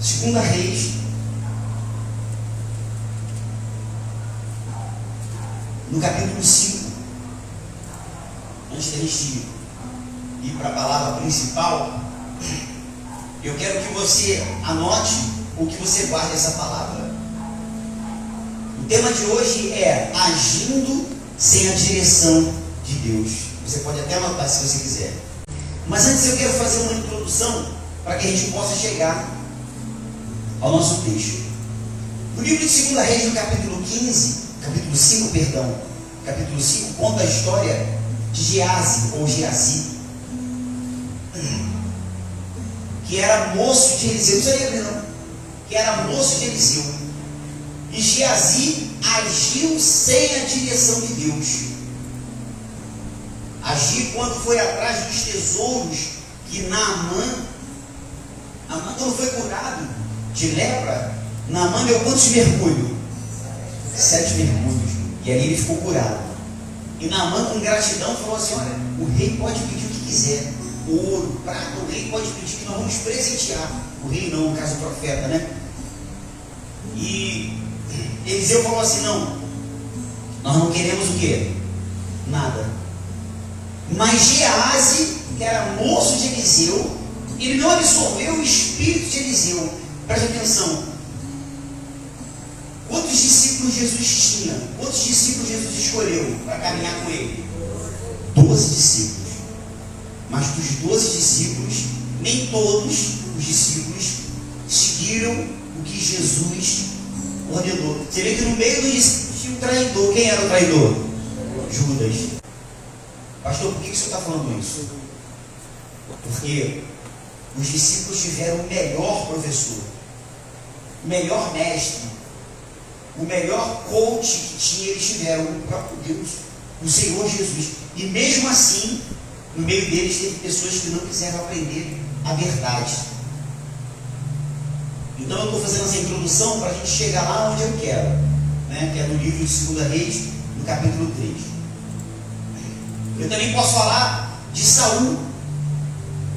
Segunda Reis, no capítulo 5, antes da gente ir para a palavra principal, eu quero que você anote ou que você guarde essa palavra. O tema de hoje é agindo sem a direção de Deus. Você pode até anotar se você quiser. Mas antes eu quero fazer uma introdução para que a gente possa chegar ao nosso texto. No livro de 2 Reis, no capítulo 5, capítulo 5, conta a história de Geazi, ou Geazi, que era moço de Eliseu. Não sabia não, que era moço de Eliseu. E Geazi agiu sem a direção de Deus. Agiu quando foi atrás dos tesouros que Naamã, quando foi curado de lepra, Naamã deu quantos mergulhos? 7 mergulhos. E ali ele ficou curado. E Naamã, com gratidão, falou assim: olha, o rei pode pedir o que quiser, ouro, prata, o rei pode pedir que nós vamos presentear. O rei não, no caso o profeta, né? E Eliseu falou assim: não, nós não queremos o quê? Nada. Mas Geazi, que era moço de Eliseu, ele não absorveu o espírito de Eliseu. Preste atenção. Quantos discípulos Jesus tinha? Quantos discípulos Jesus escolheu para caminhar com ele? 12 discípulos. Mas dos 12 discípulos, nem todos os discípulos seguiram o que Jesus ordenou. Você vê que no meio dos discípulos tinha um traidor. Quem era o traidor? Judas. Pastor, por que o senhor está falando isso? Porque os discípulos tiveram o melhor professor, o melhor mestre, o melhor coach que tinha, eles tiveram o próprio Deus, o Senhor Jesus. E mesmo assim, no meio deles teve pessoas que não quiseram aprender a verdade. Então eu estou fazendo essa introdução para a gente chegar lá onde eu quero, né? Que é no livro de 2 Reis, no capítulo 3. Eu também posso falar de Saul,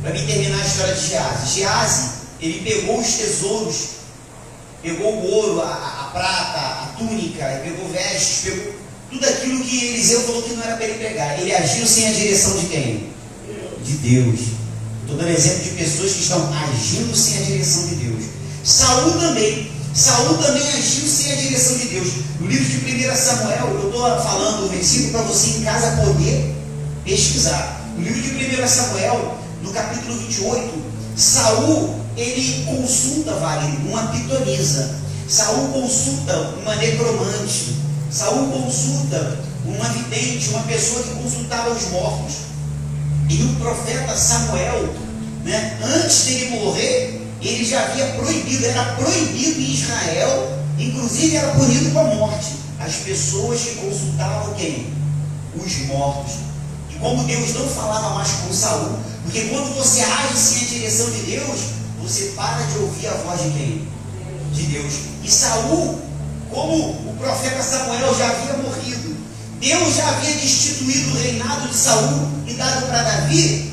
para mim terminar a história de Geazi. Geazi, ele pegou os tesouros, pegou o ouro, a prata, a túnica, ele pegou vestes, pegou tudo aquilo que Eliseu falou que não era para ele pegar. Ele agiu sem a direção de quem? De Deus. Estou dando exemplo de pessoas que estão agindo sem a direção de Deus. Saul também agiu sem a direção de Deus. No livro de 1 Samuel, eu estou falando o versículo para você em casa poder pesquisar. No livro de 1 Samuel, no capítulo 28, Saul, ele consulta, uma pitonisa. Saul consulta uma necromante. Saul consulta uma vidente, uma pessoa que consultava os mortos. E o profeta Samuel, né, antes dele morrer, ele já havia proibido, era proibido em Israel, inclusive era punido com a morte, as pessoas que consultavam quem? Os mortos. E como Deus não falava mais com Saul, porque quando você age sem a direção de Deus, você para de ouvir a voz de quem? De Deus. E Saul, como o profeta Samuel já havia morrido, Deus já havia destituído o reinado de Saul e dado para Davi,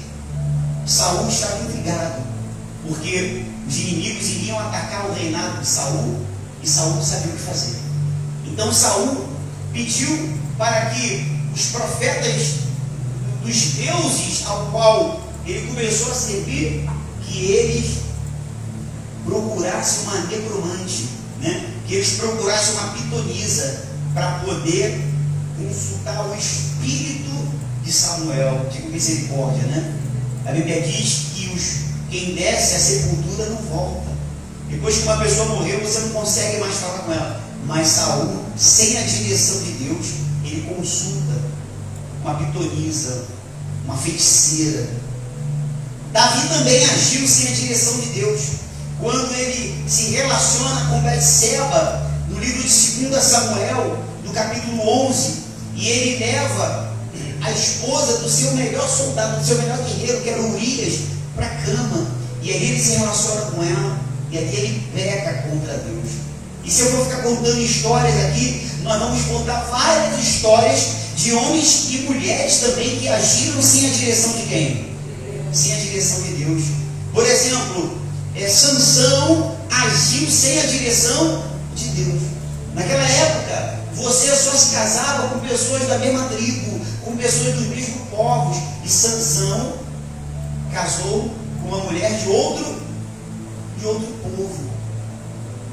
Saul estava intrigado, porque os inimigos iriam atacar o reinado de Saul e Saul não sabia o que fazer. Então Saul pediu para que os profetas dos deuses ao qual ele começou a servir, que eles procurassem uma necromante, né? Que eles procurassem uma pitonisa para poder consultar o espírito de Samuel. Digo misericórdia, né? A Bíblia diz que quem desce à sepultura não volta. Depois que uma pessoa morreu, você não consegue mais falar com ela. Mas Saul, sem a direção de Deus, ele consulta uma pitonisa, uma feiticeira. Davi também agiu sem a direção de Deus. Quando ele se relaciona com Betseba, no livro de 2 Samuel, no capítulo 11, e ele leva a esposa do seu melhor soldado, do seu melhor guerreiro, que era Urias, para a cama, e aí ele se relaciona com ela, e aí ele peca contra Deus. E se eu for ficar contando histórias aqui, nós vamos contar várias histórias de homens e mulheres também que agiram sem a direção de quem? Sem a direção de Deus. Por exemplo, Sansão agiu sem a direção de Deus. Naquela época, você só se casava com pessoas da mesma tribo, com pessoas dos mesmos povos. E Sansão casou com uma mulher de outro povo.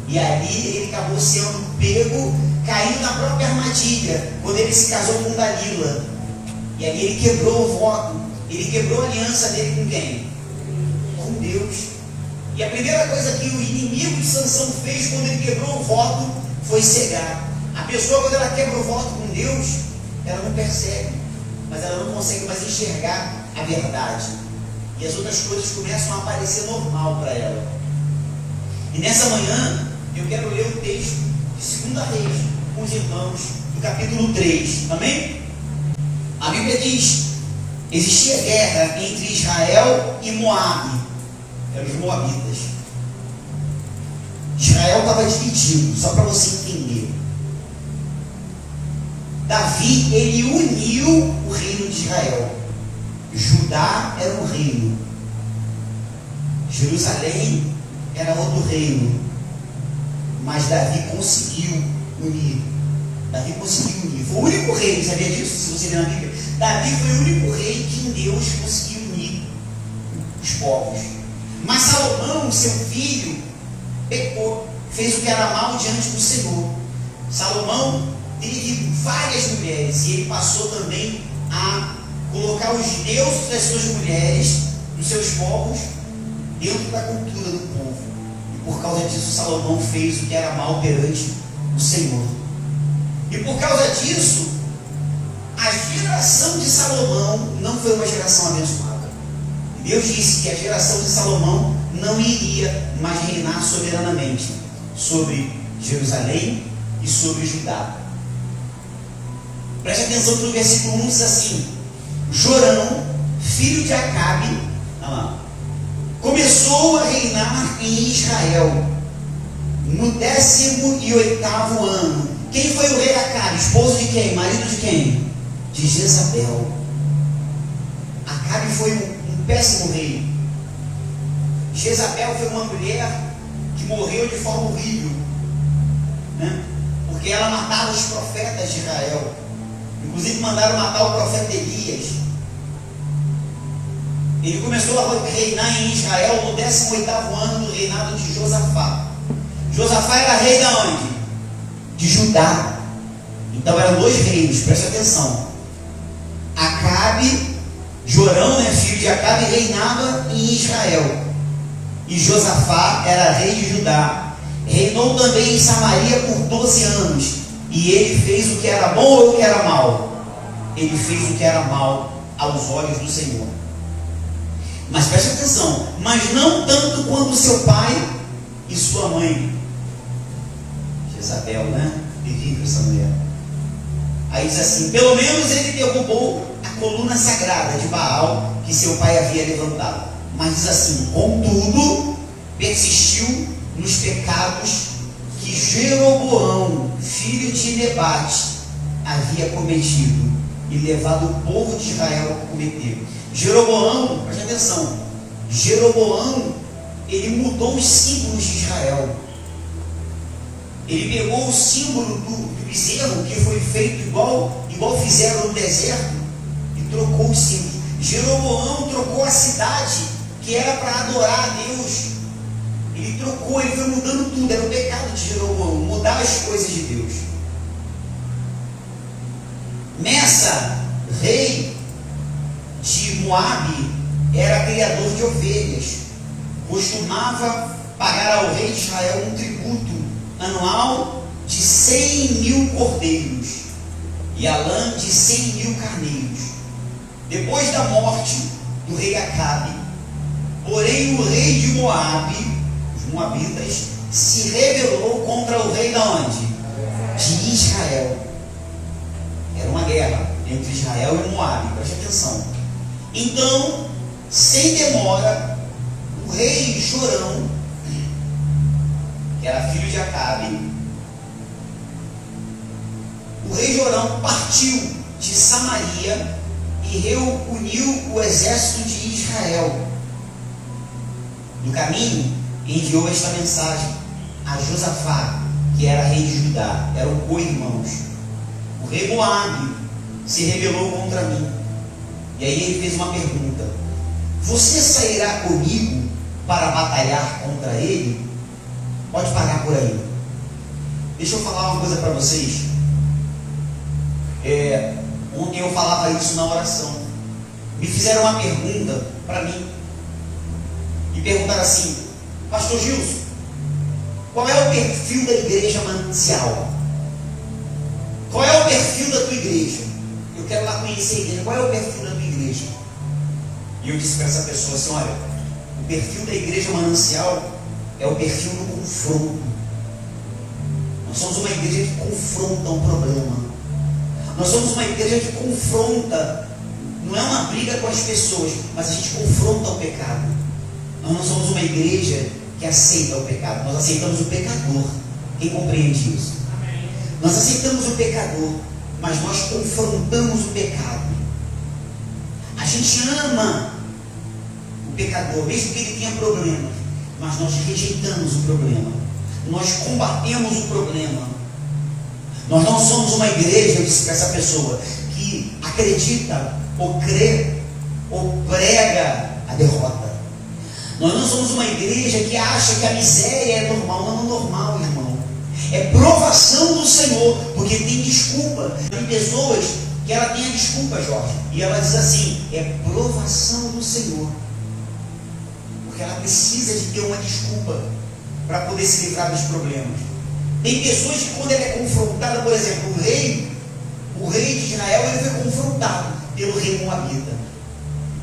E ali ele acabou sendo pego, caindo na própria armadilha, quando ele se casou com Dalila. E ali ele quebrou o voto, ele quebrou a aliança dele com quem? Com Deus. E a primeira coisa que o inimigo de Sansão fez quando ele quebrou o voto foi cegar. A pessoa, quando ela quebra o voto com Deus, ela não percebe, mas ela não consegue mais enxergar a verdade. E as outras coisas começam a aparecer normal para ela. E nessa manhã, eu quero ler o texto de 2 Reis com os irmãos, do capítulo 3. Amém? A Bíblia diz: existia guerra entre Israel e Moabe, eram os moabitas. Israel estava dividido, só para você entender. Davi, ele uniu o reino de Israel. Judá era um reino, Jerusalém era outro reino, mas Davi conseguiu unir. Foi o único rei, sabia disso? Se você ler na Bíblia, Davi foi o único rei que em Deus conseguiu unir os povos. Mas Salomão, seu filho, pecou, fez o que era mal diante do Senhor. Salomão teve várias mulheres, e ele passou também a colocar os deuses das suas mulheres, dos seus povos, dentro da cultura do povo. E por causa disso, Salomão fez o que era mal perante o Senhor. E por causa disso, a geração de Salomão não foi uma geração abençoada. Deus disse que a geração de Salomão não iria mais reinar soberanamente sobre Jerusalém e sobre Judá. Preste atenção que no versículo 1 diz assim: Jorão, filho de Acabe, começou a reinar em Israel no 18º ano. Quem foi o rei Acabe? Esposo de quem? Marido de quem? De Jezabel. Acabe foi um péssimo rei. Jezabel foi uma mulher que morreu de forma horrível, né? Porque ela matava os profetas de Israel. Inclusive mandaram matar o profeta Elias. Ele começou a reinar em Israel no 18º ano do reinado de Josafá. Josafá era rei de onde? De Judá. Então eram dois reinos, preste atenção. Acabe, Jorão, filho de Acabe, reinava em Israel. E Josafá era rei de Judá. Reinou também em Samaria por 12 anos. E ele fez o que era bom ou o que era mal? Ele fez o que era mal aos olhos do Senhor. Mas preste atenção, mas não tanto quanto seu pai e sua mãe Jezabel, terrível essa mulher. Aí diz assim: pelo menos ele derrubou a coluna sagrada de Baal que seu pai havia levantado. Mas diz assim: contudo, persistiu nos pecados que Jeroboão, filho de Nebate, havia cometido e levado o povo de Israel a cometer. Jeroboão, preste atenção, Jeroboão, ele mudou os símbolos de Israel. Ele pegou o símbolo do bezerro, que foi feito igual fizeram no deserto, e trocou os símbolos. Jeroboão trocou a cidade, que era para adorar a Deus. Ele trocou, ele foi mudando tudo. Era o pecado de Jeroboão, mudar as coisas de Deus. Messa, rei de Moabe, era criador de ovelhas. Costumava pagar ao rei de Israel um tributo anual de 100.000 cordeiros e a lã de 100.000 carneiros. Depois da morte do rei Acabe, porém o rei de Moabe, os moabitas, se rebelou contra o rei de onde? De Israel. Era uma guerra entre Israel e Moabe, preste atenção. Então, sem demora, o rei Jorão, que era filho de Acabe, o rei Jorão partiu de Samaria e reuniu o exército de Israel. No caminho, enviou esta mensagem a Josafá, que era rei de Judá, era o co-irmãos. O rei Moabe se rebelou contra mim. E aí ele fez uma pergunta: você sairá comigo para batalhar contra ele? Pode parar por aí. Deixa eu falar uma coisa para vocês. Ontem eu falava isso na oração. Me fizeram uma pergunta para mim. E perguntaram assim: Pastor Gilson, qual é o perfil da igreja manancial? Qual é o perfil da tua igreja? Eu quero lá conhecer a igreja. Qual é o perfil da tua igreja? E eu disse para essa pessoa assim: olha, o perfil da igreja manancial é o perfil do confronto. Nós somos uma igreja que confronta um problema. Nós somos uma igreja que confronta. Não é uma briga com as pessoas, mas a gente confronta o pecado. Nós não somos uma igreja que aceita o pecado. Nós aceitamos o pecador. Quem compreende isso? Amém. Nós aceitamos o pecador, mas nós confrontamos o pecado. A gente ama o pecador, mesmo que ele tenha problemas, mas nós rejeitamos o problema. Nós combatemos o problema. Nós não somos uma igreja, eu disse para essa pessoa, que acredita ou crê ou prega a derrota. Nós não somos uma igreja que acha que a miséria é normal. Não é normal, irmão. É provação do Senhor, porque tem desculpa. Tem pessoas que ela tem a desculpa, Jorge, e ela diz assim: é provação do Senhor, porque ela precisa de ter uma desculpa para poder se livrar dos problemas. Tem pessoas que, quando ela é confrontada, por exemplo, o rei de Israel, ele foi confrontado pelo rei Moabita.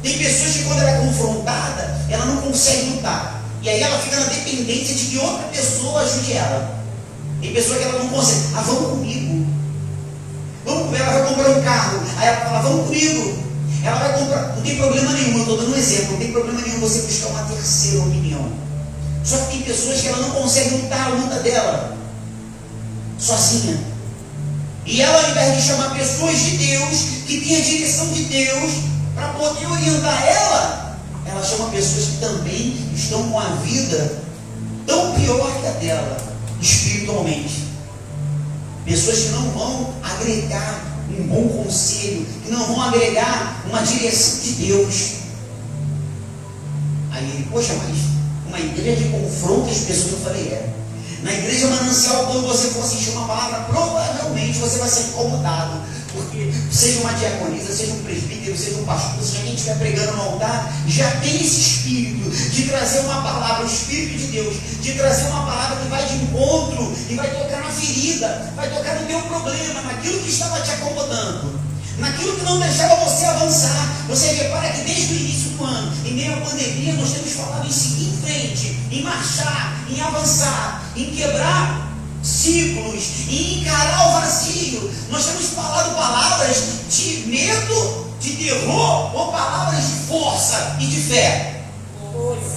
Tem pessoas que, quando ela é confrontada, ela não consegue lutar, e aí ela fica na dependência de que outra pessoa ajude ela. Tem pessoa que ela não consegue: vamos comigo. Ela vai comprar um carro, aí ela fala: vamos comigo. Ela vai comprar, não tem problema nenhum, eu estou dando um exemplo, não tem problema nenhum você buscar uma terceira opinião. Só que tem pessoas que ela não consegue lutar a luta dela sozinha. E ela, ao invés de chamar pessoas de Deus, que tem a direção de Deus, para poder orientar ela chama pessoas que também estão com a vida tão pior que a dela, espiritualmente. Pessoas que não vão agregar um bom conselho, que não vão agregar uma direção de Deus. Aí ele: poxa, mas uma igreja de confronto às pessoas. Eu falei: na igreja manancial, quando você for assistir uma palavra, provavelmente você vai ser incomodado, porque seja uma diaconisa, seja um presbítero, seja um pastor, seja quem estiver pregando no altar, já tem esse espírito de trazer uma palavra, o Espírito de Deus, de trazer uma palavra que vai de encontro e vai tocar na ferida, vai tocar no teu problema, naquilo que estava te acomodando, naquilo que não deixava você avançar. Você repara que desde o início do ano, em meio à pandemia, nós temos falado em seguir em frente, em marchar, em avançar, em quebrar ciclos, em encarar o vazio. Nós temos falado palavras de medo, de terror, ou palavras de força e de fé.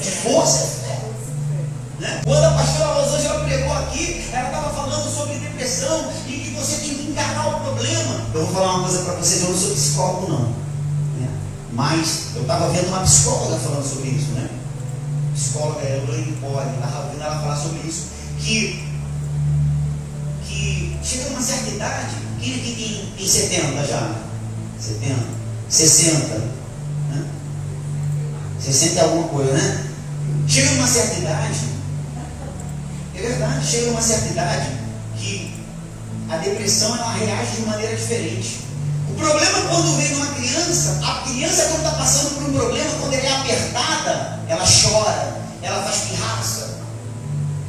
De força e fé, né? Quando a pastora Rosângela pregou aqui, ela estava falando sobre depressão e que você tem que encarar o problema. Eu vou falar uma coisa para vocês: eu não sou psicólogo não, né? Mas eu estava vendo uma psicóloga falando sobre isso, né? Psicóloga Elaine Poli, estava ouvindo ela falar sobre isso, que chega numa certa idade, quem aqui tem 70 já? 70, 60, né? 60 é alguma coisa, né? Chega numa certa idade, é verdade, chega numa certa idade que a depressão ela reage de maneira diferente. O problema quando vem numa criança, a criança quando está passando por um problema, quando ela é apertada, ela chora, ela faz pirraça.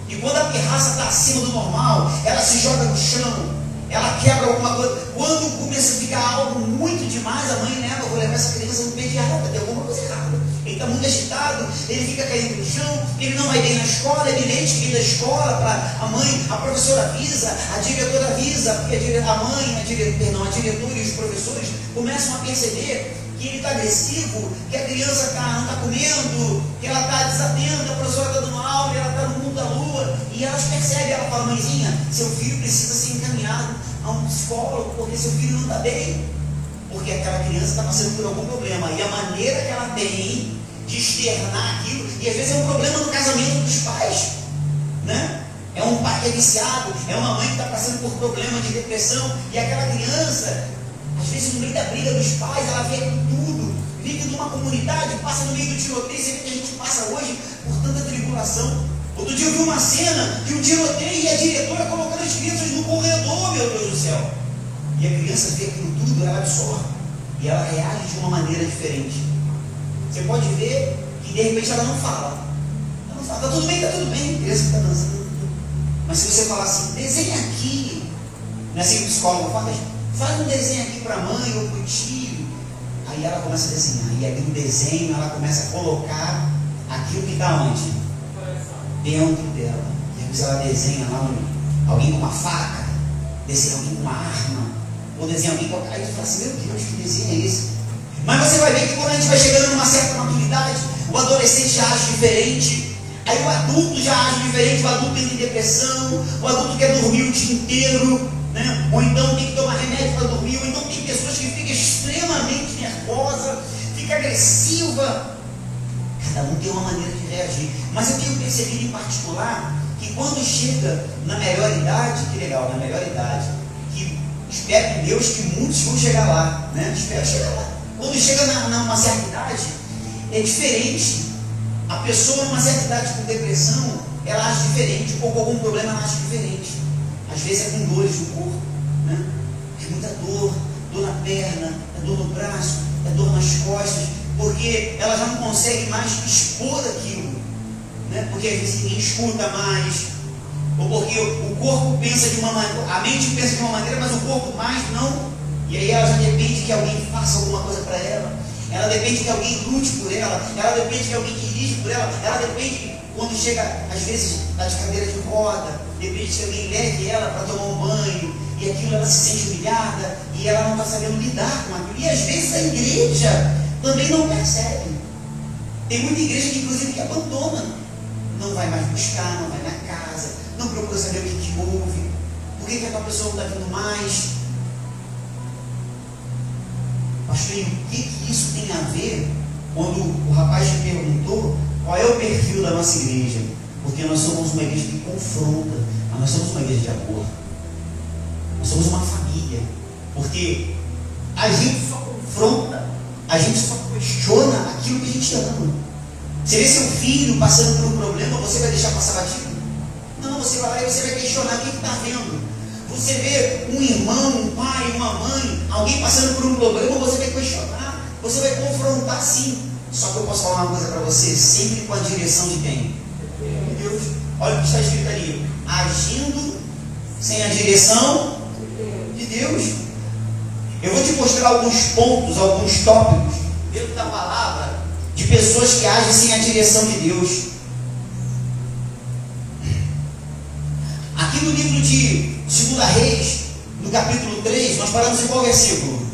E quando a pirraça está acima do normal, ela se joga no chão, ela quebra alguma coisa. Quando começa a ficar algo muito demais, a mãe leva: vou levar essa criança no pediatra, tem alguma coisa errada. Ele está muito agitado, ele fica caindo no chão, ele não vai bem na escola, ele nem vem da escola, para a mãe, a professora avisa, a diretora avisa, porque a mãe, a diretora e os professores começam a perceber que ele está agressivo, que a criança não está comendo, que ela está desatenta, a professora está dando aula, ela está no mundo da lua, e elas percebem, ela fala: mãezinha, seu filho precisa ser encaminhado a um psicólogo, porque seu filho não está bem, porque aquela criança está passando por algum problema, e a maneira que ela tem de externar aquilo, e às vezes é um problema no casamento dos pais, que é viciado, é uma mãe que está passando por problema de depressão, e aquela criança, às vezes no meio da briga dos pais, ela vê tudo, vive numa comunidade, passa no meio do tiroteio, você vê que a gente passa hoje por tanta tribulação. Outro dia eu vi uma cena de um tiroteio e a diretora colocando as crianças no corredor, meu Deus do céu. E a criança vê aquilo tudo, ela absorve. E ela reage de uma maneira diferente. Você pode ver que de repente ela não fala. Ela não fala, tá tudo bem, a criança está dançando. Mas se você falar assim, desenha aqui, não é assim que o psicólogo faz um desenho aqui para a mãe ou para o tio. Aí ela começa a desenhar. E aí no desenho ela começa a colocar aquilo que está onde? Dentro dela. E aí ela desenha lá alguém com uma faca, desenha alguém com uma arma, ou desenha alguém com... Aí você fala assim, meu Deus, que desenho é esse? Mas você vai ver que quando a gente vai chegando numa certa maturidade, o adolescente já age diferente, aí o adulto já age diferente, o adulto tem depressão, o adulto quer dormir o dia inteiro, né? Ou então tem que tomar remédio para dormir, ou então tem pessoas que ficam extremamente nervosas, fica agressiva. Cada um tem uma maneira de reagir. Mas eu tenho percebido em particular que quando chega na melhor idade, que legal, na melhor idade, que espero em Deus que muitos vão chegar lá, né? Espero chegar lá. Quando chega numa certa idade, é diferente. A pessoa numa certa idade com depressão, ela age diferente, ou com algum problema ela age diferente. Às vezes é com dores no corpo, né? É muita dor na perna, é dor no braço, é dor nas costas, porque ela já não consegue mais expor aquilo, né? Porque às vezes ninguém escuta mais, ou porque o corpo pensa de uma maneira, a mente pensa de uma maneira, mas o corpo mais não, e aí ela já depende que alguém faça alguma coisa para ela depende que alguém lute por ela depende que alguém dirige por ela depende, quando chega, às vezes, está de cadeira de roda, depende que alguém leve ela para tomar um banho, e aquilo ela se sente humilhada, e ela não está sabendo lidar com aquilo, e às vezes a igreja também não percebe. Tem muita igreja que inclusive que abandona, não vai mais buscar, não vai na casa, não procura saber o que houve, por que aquela pessoa não está vindo mais. Pastor, o que isso tem a ver quando o rapaz te perguntou qual é o perfil da nossa igreja? Porque nós somos uma igreja que confronta, mas nós somos uma igreja de amor, nós somos uma família, porque a gente só confronta, a gente só questiona aquilo que a gente ama. Você vê seu filho passando por um problema, você vai deixar passar batido? Não, você vai lá e você vai questionar o que está vendo. Você vê um irmão, um pai, uma mãe, alguém passando por um problema, você vai questionar, você vai confrontar sim. Só que eu posso falar uma coisa para você, sempre com a direção de quem? De Deus. Olha o que está escrito ali, agindo sem a direção de Deus. Eu vou te mostrar alguns pontos, alguns tópicos dentro da palavra de pessoas que agem sem a direção de Deus. Aqui no livro de 2 Reis, no capítulo 3, nós paramos em qual versículo?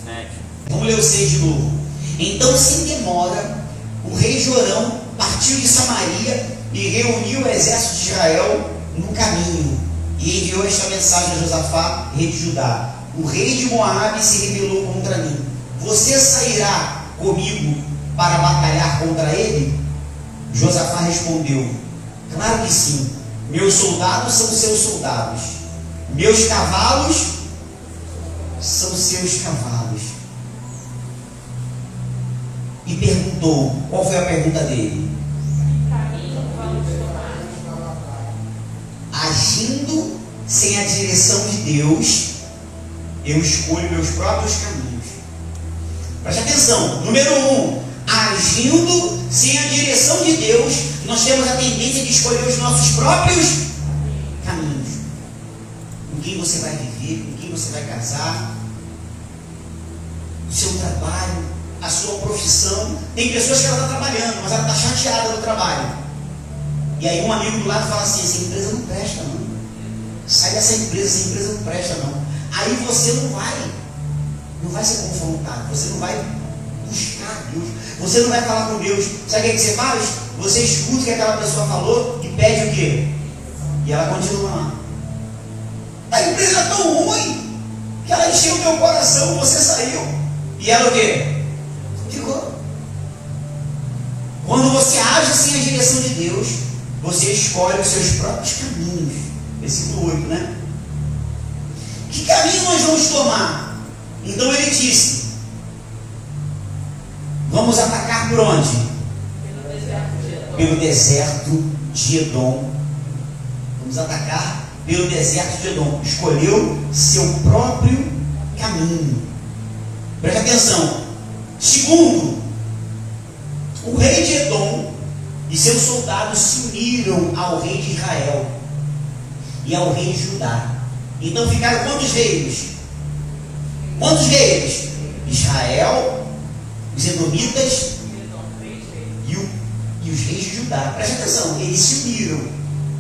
7. Vamos ler o 6 de novo. Então, sem demora, o rei Jorão partiu de Samaria e reuniu o exército de Israel no caminho, e enviou esta mensagem a Josafá, rei de Judá: o rei de Moabe se rebelou contra mim. Você sairá comigo para batalhar contra ele? Josafá respondeu: claro que sim. Meus soldados são seus soldados, meus cavalos são seus cavalos. E perguntou, qual foi a pergunta dele? Agindo sem a direção de Deus, eu escolho meus próprios caminhos. Preste atenção, número 1, agindo sem a direção de Deus, nós temos a tendência de escolher os nossos próprios caminhos. Com quem você vai viver, com quem você vai casar, o seu trabalho, a sua profissão. Tem pessoas que ela está trabalhando, mas ela está chateada no trabalho. E aí um amigo do lado fala assim, essa empresa não presta não. Sai dessa empresa, essa empresa não presta não. Aí você não vai ser confrontado, você não vai buscar Deus, você não vai falar com Deus. Sabe o que você faz? Você escuta o que aquela pessoa falou e pede o quê? E ela continua lá. A empresa é tão ruim que ela encheu o teu coração, você saiu. E ela o quê? Ficou. Quando você age sem a direção de Deus, você escolhe os seus próprios caminhos. Versículo 8, né? Que caminho nós vamos tomar? Então ele disse: vamos atacar por onde? Pelo deserto de Edom. Vamos atacar pelo deserto de Edom. Escolheu seu próprio caminho. Preste atenção. Segundo, o rei de Edom e seus soldados se uniram ao rei de Israel e ao rei de Judá. Então ficaram quantos reis? Quantos reis? Israel, os edomitas e os reis de Judá. Preste atenção, eles se uniram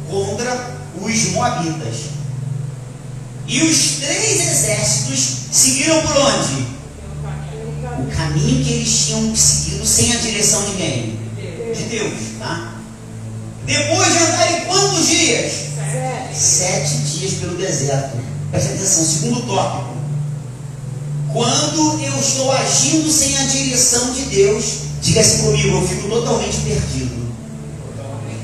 contra os moabitas. E os 3 exércitos seguiram por onde? O caminho que eles tinham seguido, sem a direção de quem? De Deus, tá? Depois de andarem quantos dias? 7 dias pelo deserto. Preste atenção, segundo tópico. Quando eu estou agindo sem a direção de Deus, diga assim comigo, eu fico totalmente perdido.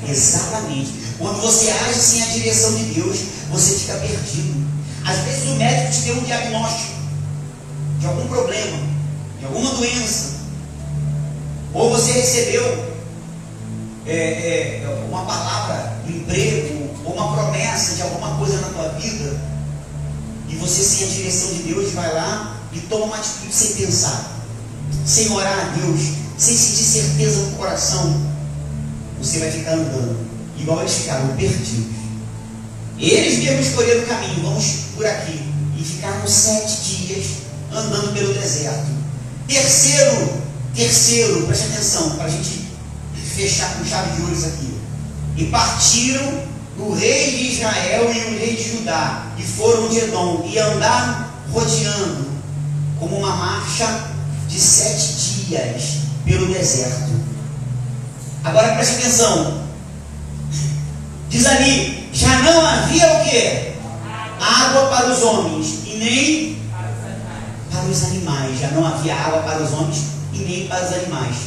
Exatamente. Quando você age sem a direção de Deus, você fica perdido. Às vezes o médico te deu um diagnóstico de algum problema, de alguma doença, ou você recebeu uma palavra de emprego, ou uma promessa de alguma coisa na tua vida, e você sem a direção de Deus vai lá e toma uma atitude sem pensar, sem orar a Deus, sem sentir certeza no coração. Você vai ficar andando igual eles ficaram, perdidos. Eles mesmos escolheram o caminho, vamos por aqui, e ficaram 7 dias andando pelo deserto. Terceiro, preste atenção, para a gente fechar com chave de ouro aqui. E partiram o rei de Israel e o rei de Judá, e foram de Edom, e andaram rodeando, como uma marcha de 7 dias pelo deserto. Agora preste atenção, diz ali, já não havia o quê? Água para os homens, e nem para os animais. Já não havia água para os homens, e nem para os animais.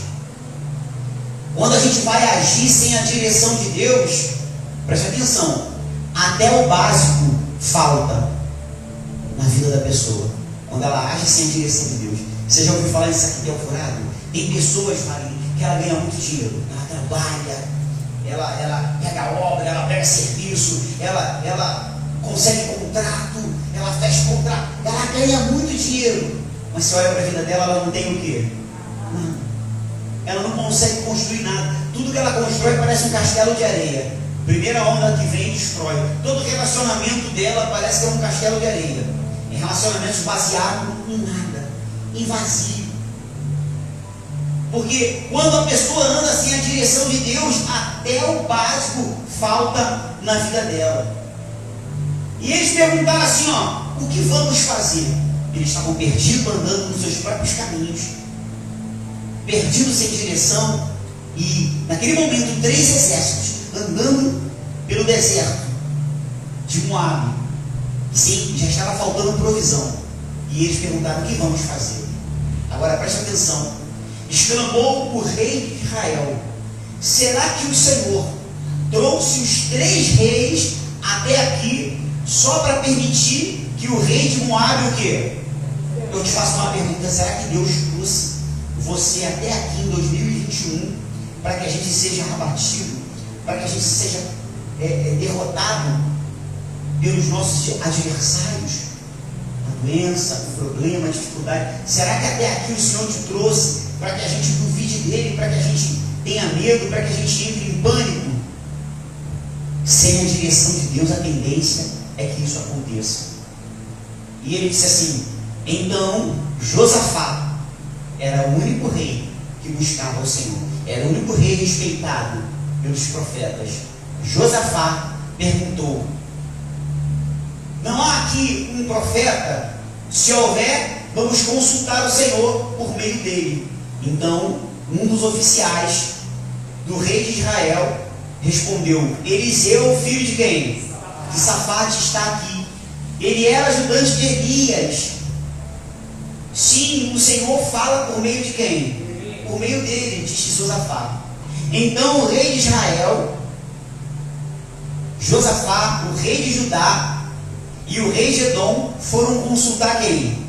Quando a gente vai agir sem a direção de Deus, preste atenção, até o básico falta na vida da pessoa, quando ela age sem a direção de Deus. Você já ouviu falar disso aqui, Teofurado? Tem pessoas, Maria, que ela ganha muito dinheiro, ela trabalha, ela pega obra, ela pega serviço, ela consegue contrato, ela fecha contrato, ela ganha muito dinheiro, mas você olha para a vida dela, ela não tem o quê? Nada. Ela não consegue construir nada. Tudo que ela constrói parece um castelo de areia. Primeira onda que vem destrói. Todo relacionamento dela parece que é um castelo de areia. Em relacionamentos baseados em nada, em vazio. Porque quando a pessoa anda sem a direção de Deus, até o básico falta na vida dela. E eles perguntaram assim, o que vamos fazer? Eles estavam perdidos, andando nos seus próprios caminhos, perdidos sem direção. E naquele momento 3 exércitos andando pelo deserto de Moabe, sim, já estava faltando provisão. E eles perguntaram, o que vamos fazer? Agora preste atenção, exclamou o rei de Israel, será que o Senhor trouxe os 3 reis até aqui só para permitir que o rei de Moabe o quê? Eu te faço uma pergunta, será que Deus trouxe você até aqui em 2021 para que a gente seja abatido, para que a gente seja derrotado pelos nossos adversários, a doença, o problema, a dificuldade? Será que até aqui o Senhor te trouxe para que a gente duvide dele, para que a gente tenha medo, para que a gente entre em pânico? Sem a direção de Deus, a tendência é que isso aconteça. E ele disse assim, então Josafá era o único rei que buscava o Senhor, era o único rei respeitado pelos profetas. Josafá perguntou, não há aqui um profeta? Se houver, vamos consultar o Senhor por meio dele. Então um dos oficiais do rei de Israel respondeu, Eliseu, filho de quem? De Safate, está aqui. Ele era ajudante de Elias. Sim, o Senhor fala por meio de quem? Por meio dele, disse Josafá. Então o rei de Israel Josafá, o rei de Judá e o rei de Edom foram consultar quem?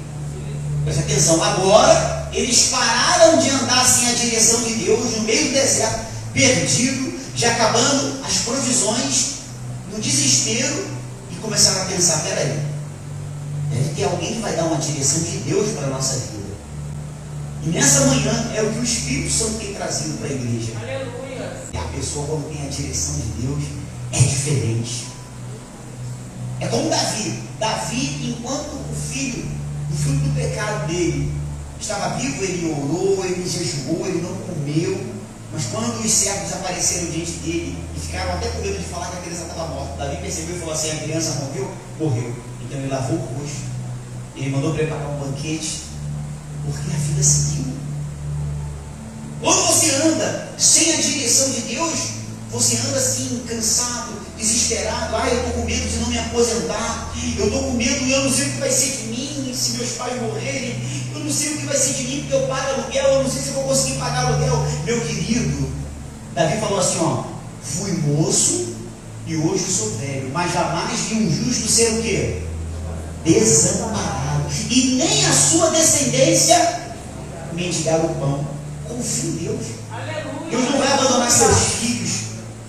Presta atenção, agora eles pararam de andar assim a direção de Deus no meio do deserto, perdido, já acabando as provisões, no desespero, e começaram a pensar, peraí, deve ter alguém que vai dar uma direção de Deus para a nossa vida. E nessa manhã é o que o Espírito Santo tem trazido para a igreja. Aleluia. E a pessoa, quando tem a direção de Deus, é diferente. É como Davi. Davi, enquanto o fruto do pecado dele estava vivo, ele orou, ele jejuou, ele não comeu. Mas quando os servos apareceram diante dele e ficaram até com medo de falar que a criança estava morta, Davi percebeu e falou assim: a criança morreu? Morreu. Então ele lavou o rosto, ele mandou preparar um banquete, porque a vida seguiu. Quando você anda sem a direção de Deus, você anda assim, cansado, desesperado. Eu estou com medo de não me aposentar, eu estou com medo, eu não sei o que vai ser de mim se meus pais morrerem, eu não sei o que vai ser de mim porque eu pago aluguel, eu não sei se eu vou conseguir pagar aluguel. Meu querido, Davi falou assim, fui moço e hoje sou velho, mas jamais vi um justo ser o quê? Desamparado, e nem a sua descendência mendigar o pão. Confie em Deus. Aleluia. Deus não vai abandonar seus filhos.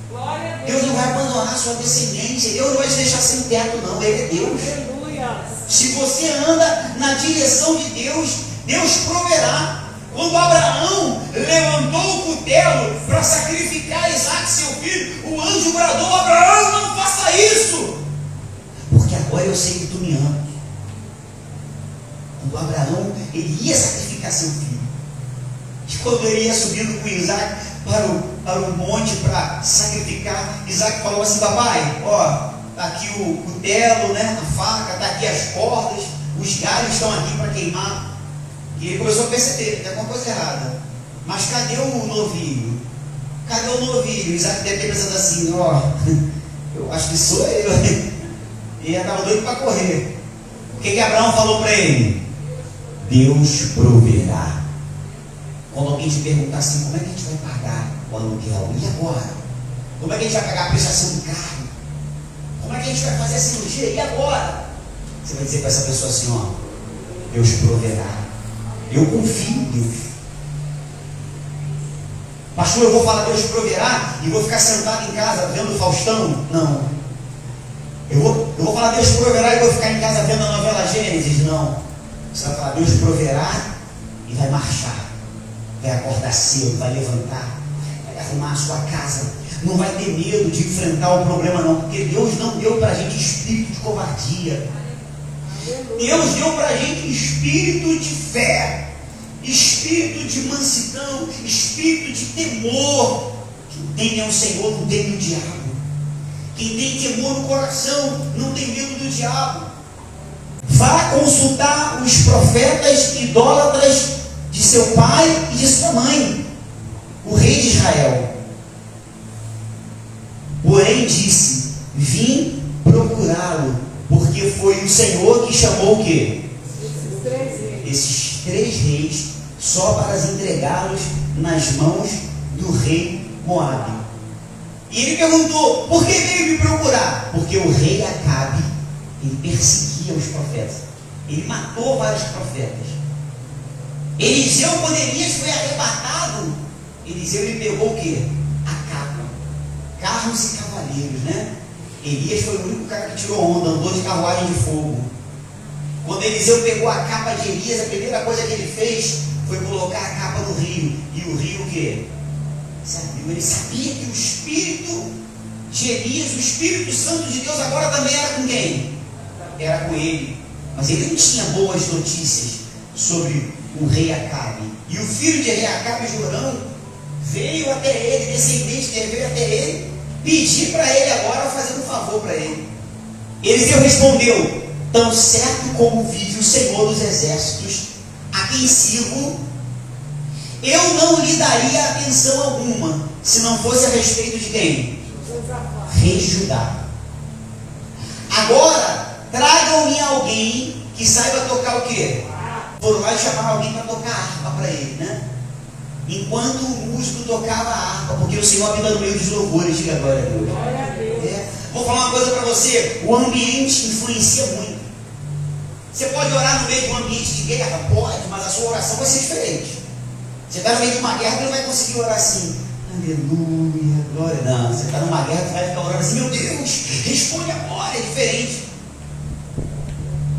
Glória a Deus. Deus não vai abandonar sua descendência. Deus não vai te deixar sem teto, não. Ele é Deus. Aleluia. Se você anda na direção de Deus, Deus proverá. Quando Abraão levantou o cutelo para sacrificar Isaac, seu filho, o anjo bradou: Abraão, não faça isso, porque agora eu sei que tu me amas. Quando Abraão, ele ia sacrificar seu filho, e quando ele ia subindo com Isaac para o monte para sacrificar, Isaac falou assim: papai, está aqui o cutelo, né, a faca, está aqui as cordas, os galhos estão aqui para queimar. E ele começou a perceber que tem alguma coisa errada. Mas cadê o novilho? Cadê o novilho? Isaac deve ter pensado assim: eu acho que sou eu. E ele estava doido para correr. O que Abraão falou para ele? Deus proverá. Quando alguém te perguntar assim: como é que a gente vai pagar o aluguel? E agora? Como é que a gente vai pagar a prestação do carro? Como é que a gente vai fazer a cirurgia? E agora? Você vai dizer para essa pessoa assim: Deus proverá. Eu confio em Deus. Pastor, eu vou falar Deus proverá e vou ficar sentado em casa vendo o Faustão? Não. Eu vou falar Deus proverá e vou ficar em casa vendo a novela Gênesis? Não. Você vai falar Deus proverá e vai marchar. Vai acordar cedo, vai levantar, vai arrumar a sua casa. Não vai ter medo de enfrentar o problema, não, porque Deus não deu para a gente espírito de covardia. Deus deu para a gente espírito de fé, espírito de mansidão, espírito de temor. Quem tem é o Senhor, não tem o diabo. Quem tem temor no coração, não tem medo do diabo. Vá consultar os profetas idólatras de seu pai e de sua mãe, o rei de Israel. Porém disse: vim procurá-lo, porque foi o Senhor que chamou o quê? Esses três reis, só para entregá-los nas mãos do rei Moabe. E ele perguntou: por que veio me procurar? Porque o rei Acabe, ele perseguia os profetas, ele matou vários profetas. Eliseu poderia, foi arrebatado. Eliseu, ele pegou o quê? A capa, carros e cavaleiros, né? Elias foi o único cara que tirou onda, andou de carruagem de fogo. Quando Eliseu pegou a capa de Elias, a primeira coisa que ele fez foi colocar a capa no rio. E o rio o quê? Se abriu. Ele sabia que o espírito de Elias, o Espírito Santo de Deus, agora também era com quem? Era com ele. Mas ele não tinha boas notícias sobre o rei Acabe. E o filho de rei Acabe, Jorão, veio até ele, descendente dele, veio até ele, pedir para ele agora fazer um favor para ele. Eliseu respondeu: tão certo como vive o Senhor dos exércitos, a quem sirvo, eu não lhe daria atenção alguma, se não fosse a respeito de quem? Rei de Judá. Agora, tragam-me alguém que saiba tocar o quê? Foram lá e chamaram alguém para tocar harpa para ele, né? Enquanto o músico tocava a harpa, porque o Senhor habita no meio dos louvores, diga glória a Deus. Vou falar uma coisa para você: o ambiente influencia muito. Você pode orar no meio de um ambiente de guerra? Pode, mas a sua oração vai ser diferente. Você está no meio de uma guerra, você não vai conseguir orar assim, aleluia, glória. Não, você está numa guerra, você vai ficar orando assim, meu Deus, responde agora, é diferente.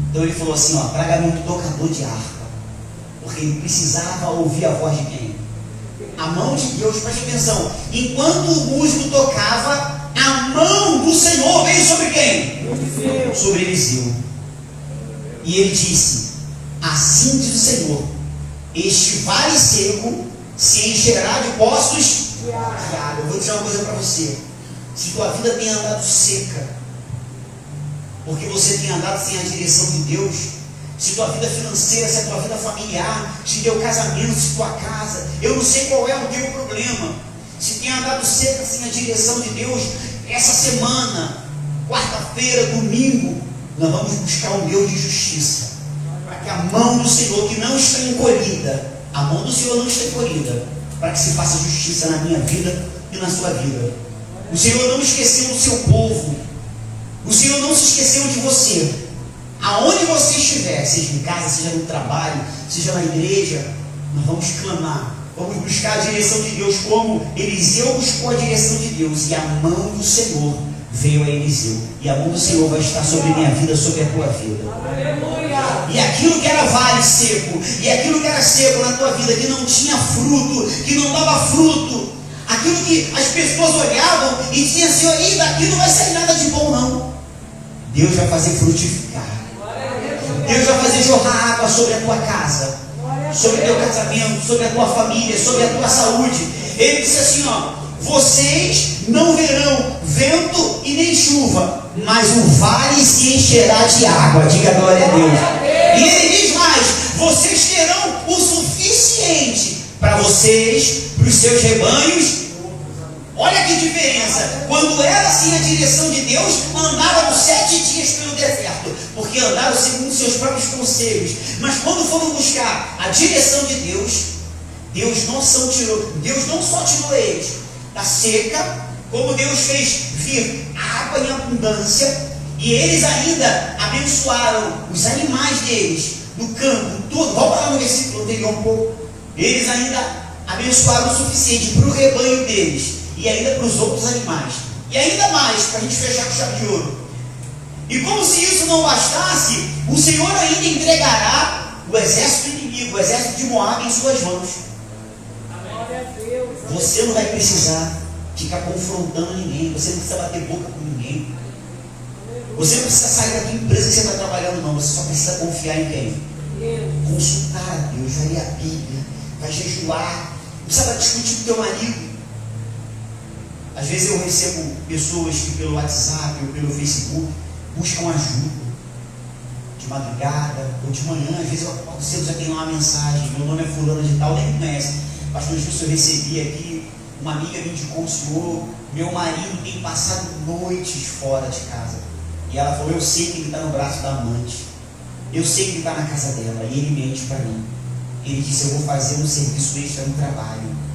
Então ele falou assim, ó, traga-me um tocador de harpa, porque ele precisava ouvir a voz de quem? A mão de Deus. Preste atenção, enquanto o músico tocava, a mão do Senhor veio sobre quem? Eliseu. Sobre Eliseu. E ele disse, assim diz o Senhor, este vale seco se encherá de poços de água. Eu vou dizer uma coisa para você: se tua vida tem andado seca, porque você tem andado sem a direção de Deus, se tua vida financeira, se a tua vida familiar, se teu casamento, se tua casa, eu não sei qual é o teu problema, se tem andado seca sem a direção de Deus, essa semana, quarta-feira, domingo, nós vamos buscar um Deus de justiça, para que a mão do Senhor, que não está encolhida, a mão do Senhor não está encolhida, para que se faça justiça na minha vida e na sua vida. O Senhor não esqueceu do seu povo, o Senhor não se esqueceu de você. Aonde você estiver, seja em casa, seja no trabalho, seja na igreja, nós vamos clamar, vamos buscar a direção de Deus, como Eliseu buscou a direção de Deus, e a mão do Senhor veio a Eliseu, e a mão do Senhor vai estar sobre a minha vida, sobre a tua vida. Aleluia. E aquilo que era vale seco, e aquilo que era seco na tua vida, que não tinha fruto, que não dava fruto, aquilo que as pessoas olhavam e diziam assim, e daqui não vai sair nada de bom não, Deus vai fazer frutificar. Deus vai fazer jorrar água sobre a tua casa, sobre o teu casamento, sobre a tua família, sobre a tua saúde. Ele disse assim, ó, vocês não verão vento e nem chuva, mas o vale se encherá de água. Diga glória a Deus. E ele diz mais, vocês terão o suficiente para vocês, para os seus rebanhos. Olha que diferença, quando era assim a direção de Deus, andaram 7 dias pelo deserto, porque andaram segundo seus próprios conselhos, mas quando foram buscar a direção de Deus, Deus não só tirou eles da seca, como Deus fez vir água em abundância, e eles ainda abençoaram os animais deles, no campo, tudo. Vamos lá no versículo anterior um pouco, eles ainda abençoaram o suficiente para o rebanho deles, e ainda para os outros animais, e ainda mais, para a gente fechar com chave de ouro. E como se isso não bastasse, o Senhor ainda entregará o exército inimigo, o exército de Moabe em suas mãos. Você não vai precisar ficar confrontando ninguém, você não precisa bater boca com ninguém, você não precisa sair da tua empresa que você está trabalhando não, você só precisa confiar em quem? Consultar a Deus, vai ler a Bíblia, vai jejuar, não precisa discutir com o teu marido. Às vezes eu recebo pessoas que pelo WhatsApp ou pelo Facebook buscam ajuda, de madrugada ou de manhã. Às vezes eu acordo cedo, já tem lá uma mensagem, meu nome é fulano de tal, nem me conhece. Pastor Justo, eu recebi aqui, uma amiga me indicou o senhor, meu marido tem passado noites fora de casa. E ela falou, eu sei que ele está no braço da amante, eu sei que ele está na casa dela, e ele mente para mim. Ele disse, eu vou fazer um serviço extra no trabalho.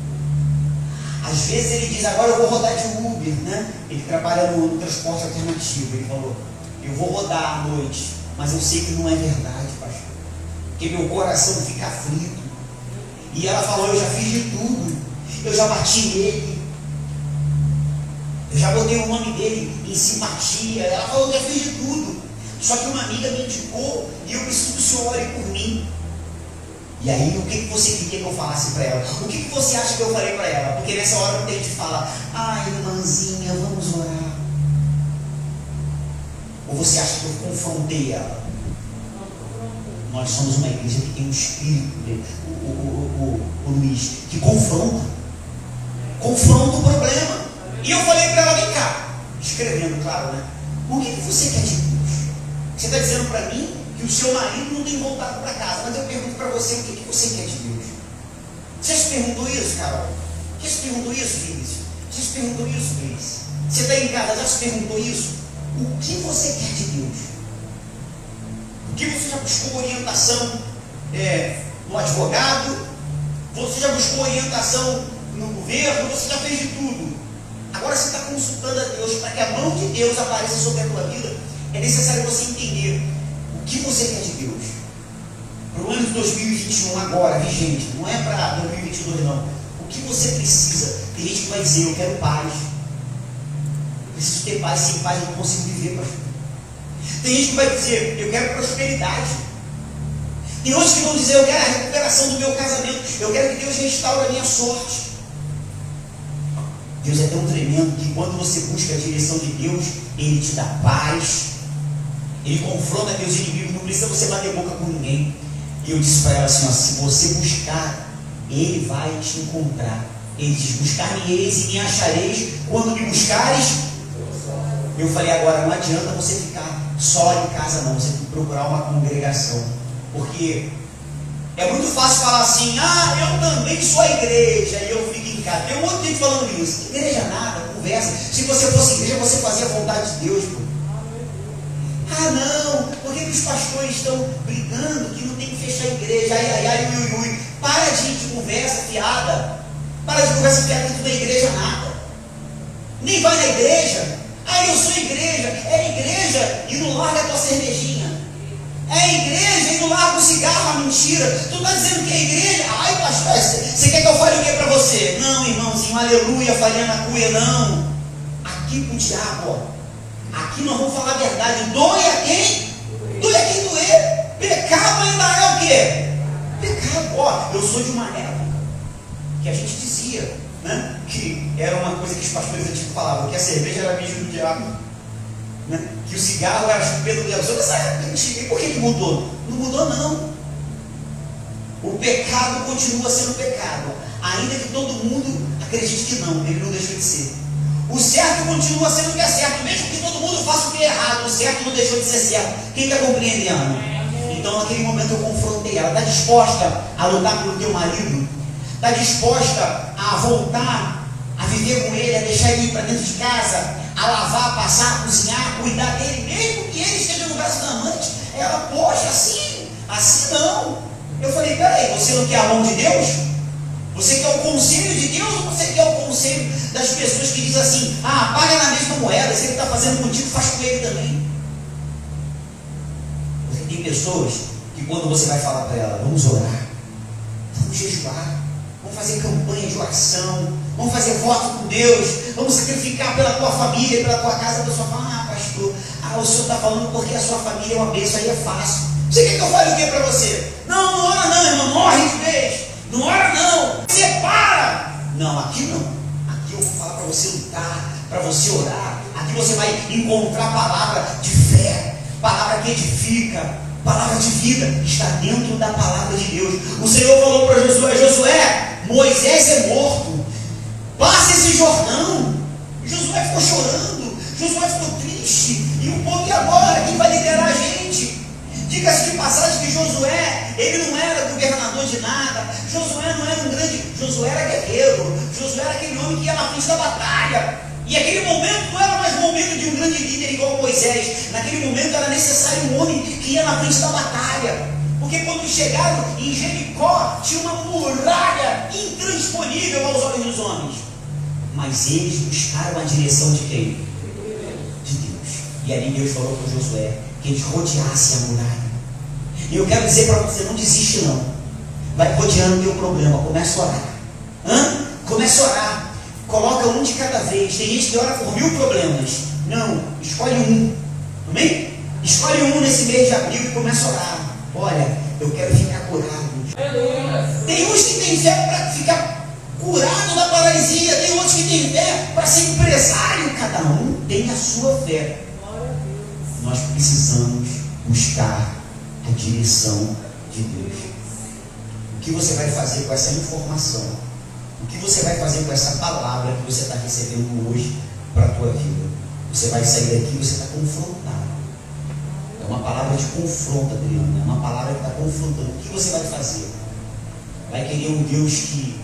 Às vezes ele diz, agora eu vou rodar de Uber, né? Ele trabalha no transporte alternativo. Ele falou, eu vou rodar à noite, mas eu sei que não é verdade, pastor, porque meu coração fica aflito. E ela falou, eu já fiz de tudo, eu já bati nele, eu já botei o nome dele em simpatia. Ela falou, eu já fiz de tudo, só que uma amiga me indicou e eu preciso que o senhor ore por mim. E aí, o que você queria que eu falasse para ela? O que você acha que eu falei para ela? Porque nessa hora não tem de falar, irmãzinha, vamos orar. Ou você acha que eu confrontei ela? Nós somos uma igreja que tem um espírito, o Luiz, que confronta o problema. E eu falei para ela, vem cá, escrevendo, claro, né? O que você quer de Deus? Você está dizendo para mim que o seu marido não tem voltado para casa, mas eu pergunto para você, o que você quer de Deus? Você se perguntou isso, Carol? Você se perguntou isso, Vinícius? Você se perguntou isso, Cris? Você está em casa, já se perguntou isso? O que você quer de Deus? O que você já buscou orientação no advogado? Você já buscou orientação no governo? Você já fez de tudo. Agora você está consultando a Deus para que a mão de Deus apareça sobre a tua vida, é necessário você entender o que você quer de Deus. Para o ano de 2021 agora, vigente, não é para 2022 não. O que você precisa? Tem gente que vai dizer, eu quero paz. Eu preciso ter paz, sem paz eu não consigo viver, pastor. Tem gente que vai dizer, eu quero prosperidade. Tem outros que vão dizer, eu quero a recuperação do meu casamento, eu quero que Deus restaure a minha sorte. Deus é tão tremendo que quando você busca a direção de Deus, Ele te dá paz, Ele confronta teus inimigos, não precisa você bater boca com ninguém. E eu disse para ela assim, ó, se você buscar, Ele vai te encontrar. Ele diz, buscar-me-eis e me achareis quando me buscares. Eu falei, agora não adianta você ficar só em casa não, você tem que procurar uma congregação. Porque é muito fácil falar assim, eu também sou a igreja e eu fico em casa. Tem um monte de gente falando isso. Igreja nada, conversa. Se você fosse igreja, você fazia a vontade de Deus, pô. Não, por que os pastores estão brigando que não tem que fechar a igreja? Ui. Para de conversa fiada. Para de conversa fiada que tu não é igreja nada. Nem vai na igreja. Eu sou igreja. É igreja e não larga a tua cervejinha. É igreja e não larga o cigarro, a mentira. Tu está dizendo que é igreja? Pastor, você quer que eu fale o que para você? Não, irmãozinho, aleluia, farinha na cuia, não. Aqui com o diabo, ó. Aqui nós vamos falar a verdade. Doe a quem? Doe a quem doer. Pecado ainda é o quê? Pecado. Eu sou de uma época que a gente dizia, né, que era uma coisa que os pastores antigos falavam, que a cerveja era mijo do diabo, né, que o cigarro era chupeta do diabo. Essa época antiga. E por que mudou? Não mudou não. O pecado continua sendo pecado, ainda que todo mundo acredite que não, ele não deixou de ser. O certo continua sendo o que é certo, mesmo que todo mundo faça o que é errado, o certo não deixou de ser certo. Quem está compreendendo? Então naquele momento eu confrontei ela. Está disposta a lutar pelo teu marido? Está disposta a voltar a viver com ele, a deixar ele ir para dentro de casa, a lavar, passar, a cozinhar, a cuidar dele, mesmo que ele esteja no braço da amante? Ela, poxa, assim não. Eu falei, peraí, você não quer a mão de Deus? Você quer o conselho de Deus ou você quer o conselho das pessoas que dizem assim, paga na mesma moeda, se ele está fazendo contigo, faz com ele também? Porque tem pessoas que quando você vai falar para ela, vamos orar, vamos jejuar, vamos fazer campanha de oração, vamos fazer voto com Deus, vamos sacrificar pela tua família, pela tua casa, a pessoa fala, pastor, o senhor está falando porque a sua família é uma bênção, aí é fácil. Você quer que eu fale o que para você? Não ora não, irmão, morre de vez. Não ora não, separa. Não, aqui não. Aqui eu vou falar para você lutar, para você orar. Aqui você vai encontrar palavra de fé, palavra que edifica, palavra de vida. Está dentro da palavra de Deus. O Senhor falou para Josué, Josué, Moisés é morto, passa esse Jordão. Josué ficou chorando, Josué ficou triste. E o povo, e agora? Quem vai liderar a gente? Diga-se de passagem que Josué, ele não era governador de nada. Josué não era um grande... Josué era guerreiro. Josué era aquele homem que ia na frente da batalha. E aquele momento não era mais momento de um grande líder igual Moisés. Naquele momento era necessário um homem que ia na frente da batalha. Porque quando chegaram em Jericó, tinha uma muralha intransponível aos olhos dos homens. Mas eles buscaram a direção de quem? De Deus. E ali Deus falou para Josué que eles rodeassem a muralha. E eu quero dizer para você, não desiste não. Vai rodeando o teu problema, começa a orar. Começa a orar. Coloca um de cada vez. Tem gente que ora por 1000 problemas. Não, escolhe um. Amém? Escolhe um nesse mês de abril e começa a orar. Olha, eu quero ficar curado. Tem uns que têm fé para ficar curado da paralisia. Tem outros que têm fé para ser empresário. Cada um tem a sua fé. Nós precisamos buscar a direção de Deus. O que você vai fazer com essa informação? O que você vai fazer com essa palavra que você está recebendo hoje para a tua vida? Você vai sair daqui e você está confrontado. É uma palavra de confronto, Adriano. É uma palavra que está confrontando. O que você vai fazer? Vai querer um Deus que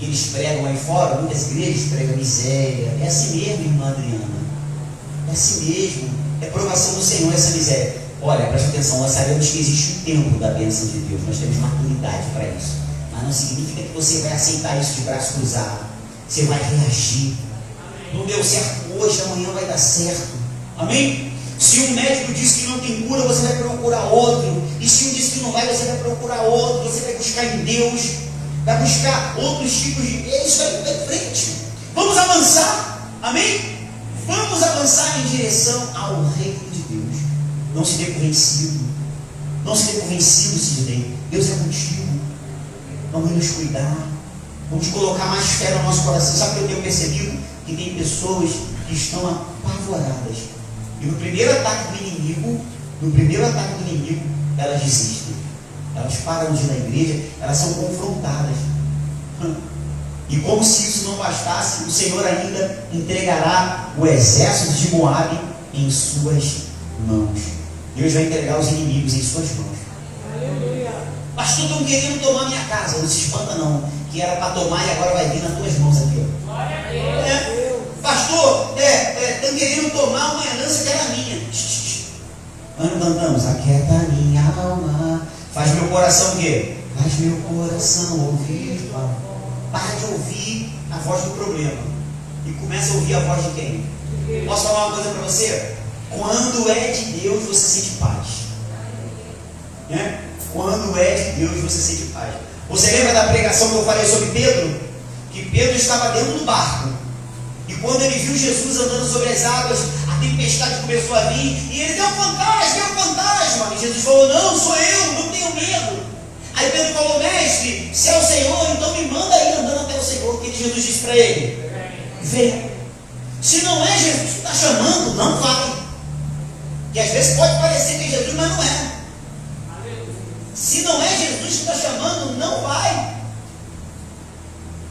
eles pregam aí fora? Muitas igrejas pregam miséria. É assim mesmo, irmã Adriana. É assim mesmo. É provação do Senhor essa miséria. Olha, preste atenção, nós sabemos que existe um tempo da bênção de Deus, nós temos maturidade para isso, mas não significa que você vai aceitar isso de braço cruzado. Você vai reagir. Não deu certo hoje, amanhã vai dar certo. Amém? Se um médico diz que não tem cura, você vai procurar outro. E se um diz que não vai, você vai procurar outro. Você vai buscar em Deus, vai buscar outros tipos de... É isso aí, vai em frente. Vamos avançar. Amém? Vamos avançar em direção ao reino de Deus. Não se dê por vencido. Não se dê por vencido, Sidney. Deus é contigo. Vamos nos cuidar. Vamos colocar mais fé no nosso coração. Sabe o que eu tenho percebido? Que tem pessoas que estão apavoradas. E no primeiro ataque do inimigo, elas desistem. Elas param de ir na igreja, elas são confrontadas. E como se isso não bastasse, o Senhor ainda entregará o exército de Moabe em suas mãos. Deus vai entregar os inimigos em suas mãos. Aleluia. Pastor, estão querendo tomar minha casa. Não se espanta não, que era para tomar e agora vai vir nas tuas mãos aqui. Glória a Deus. Pastor, estão querendo tomar uma herança que era minha. Cantamos, aquieta a minha alma. Faz meu coração o quê? Faz meu coração ouvir. Para de ouvir a voz do problema e começa a ouvir a voz de quem? Posso falar uma coisa para você? Quando é de Deus, você sente paz. Quando é de Deus, você sente paz. Você lembra da pregação que eu falei sobre Pedro? Que Pedro estava dentro do barco. E quando ele viu Jesus andando sobre as águas, a tempestade começou a vir. E ele deu um fantasma. E Jesus falou, não, sou eu, não tenho medo. Aí Pedro falou, mestre, se é o Senhor, então me manda ir andando até o Senhor. O que Jesus disse para ele? Vem. Se não é Jesus que está chamando, não vai. Que às vezes pode parecer que é Jesus, mas não é. Se não é Jesus que está chamando, não vai.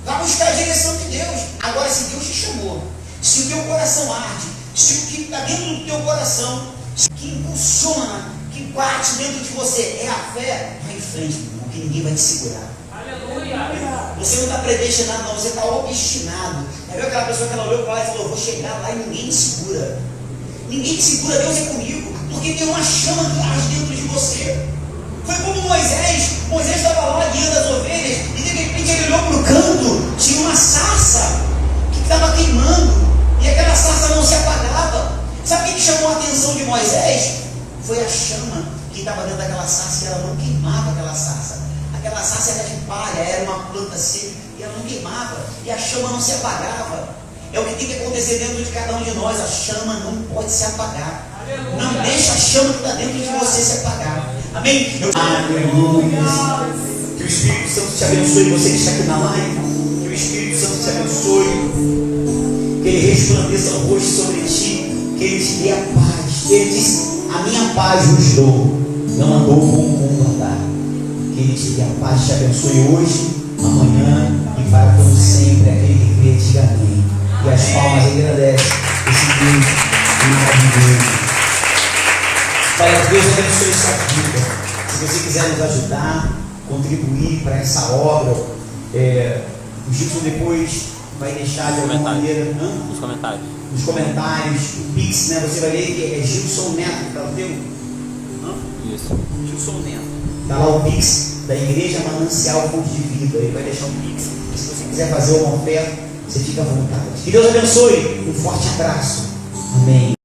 Vai buscar a direção de Deus. Agora, se Deus te chamou, se o teu coração arde, se o que está dentro do teu coração, se o que impulsiona, que bate dentro de você é a fé, vai em frente, porque ninguém vai te segurar. Aleluia. Você não está predestinado, não, você está obstinado. Viu aquela pessoa que ela olhou para lá e falou, vou chegar lá e ninguém me segura. Ninguém te segura, Deus é comigo, porque tem uma chama que arde dentro de você. Foi como Moisés estava lá guiando as ovelhas e de repente ele olhou para o canto, tinha uma sarça que estava queimando e aquela sarça não se apagava. Sabe o que chamou a atenção de Moisés? Foi a chama que estava dentro daquela sarça e ela não queimava aquela sarça. Aquela sarça era de palha, era uma planta seca e ela não queimava e a chama não se apagava. É o que tem que acontecer dentro de cada um de nós, a chama não pode se apagar. Aleluia. Não deixa a chama que está dentro de você se apagar. Amém? Aleluia. Que o Espírito Santo te abençoe, você que está aqui na live. Que o Espírito Santo te abençoe. Que Ele resplandeça o rosto sobre ti. Que Ele te dê a paz. Ele disse, a minha paz vos dou. Não andou como o mundo andar. Que Ele te dê a paz, te abençoe hoje, amanhã e para todo sempre. Aquele que crê, diga amém. E as palmas agradecem esse Deus maravilhoso. Pai, Deus abençoe sua vida. Se você quiser nos ajudar, contribuir para essa obra, o Gilson depois vai deixar de alguma maneira nos comentários, o Pix, né? Você vai ver que é Gilson Neto, está o teu? Isso. Gilson Neto. Está lá o Pix da Igreja Manancial Fonte de Vida. Ele vai deixar o Pix. Se você quiser fazer uma oferta, você fica à vontade. Que Deus abençoe. Um forte abraço. Amém.